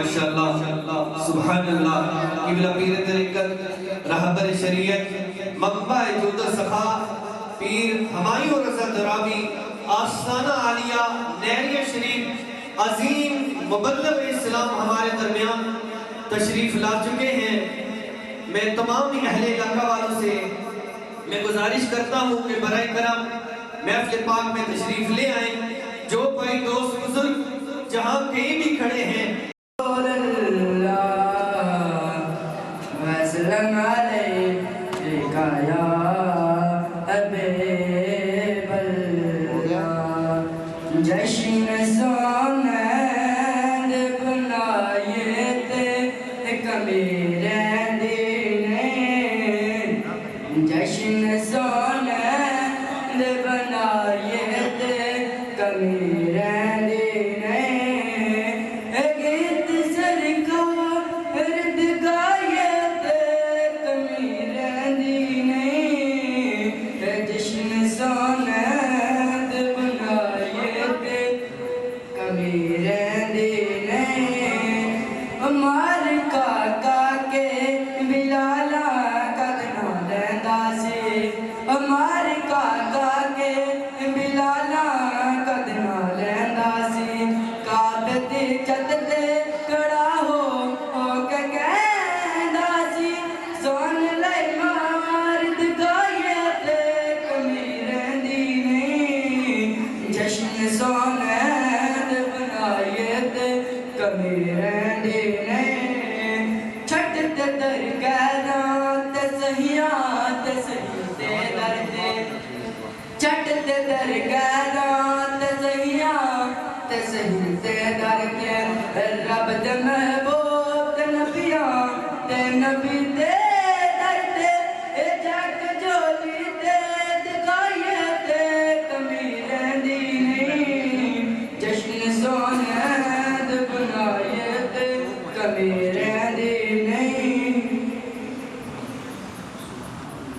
ماشاءاللہ سبحان اللہ قبلہ پیر طریقت رہبر شریعت منبع جود و سخا پیر ہمایوں رضا درابی آستانہ عالیہ نیریہ شریف عظیم مبلغ اسلام ہمارے درمیان تشریف لا چکے ہیں۔ میں تمام اہل علاقہ والوں سے میں گزارش کرتا ہوں کہ برائے کرم محفل پاک میں تشریف لے آئیں۔ جو کوئی دوست بزرگ جہاں کہیں بھی کھڑے ہیں وسلم علیکہ یا حبیب اللہ، جشن سوند بنائے تے کمیریں دینے، جشن سوند بنائے تے کمیریں دینے، گیت سرکار گائے تے کمیریں دینے، جشن سوند بنائے تے کمیریں دینے، ہمار کاکا کے بلالا کدنا لیندہ سی، ہمار کاکا کے بلالا کدنا لیندہ سی، کعبے چت تے کڑا ہو کے کہندہ سی، سون لئی مارد گائے تے کمیریں دینے، جشن سوند بنائے تے کمیریں دینے، چھٹ تے درگاہ تے سہیاں تے سہی تے دردے، چھٹ تے درگاہ تے سہیاں تے سہی تے دردے، رب دے محبوب تے نبیاں تے نبی تے دردے، جاک جولی تے دگائے تے کمیریں دینے، جشن سوند بنائے تے کمیریں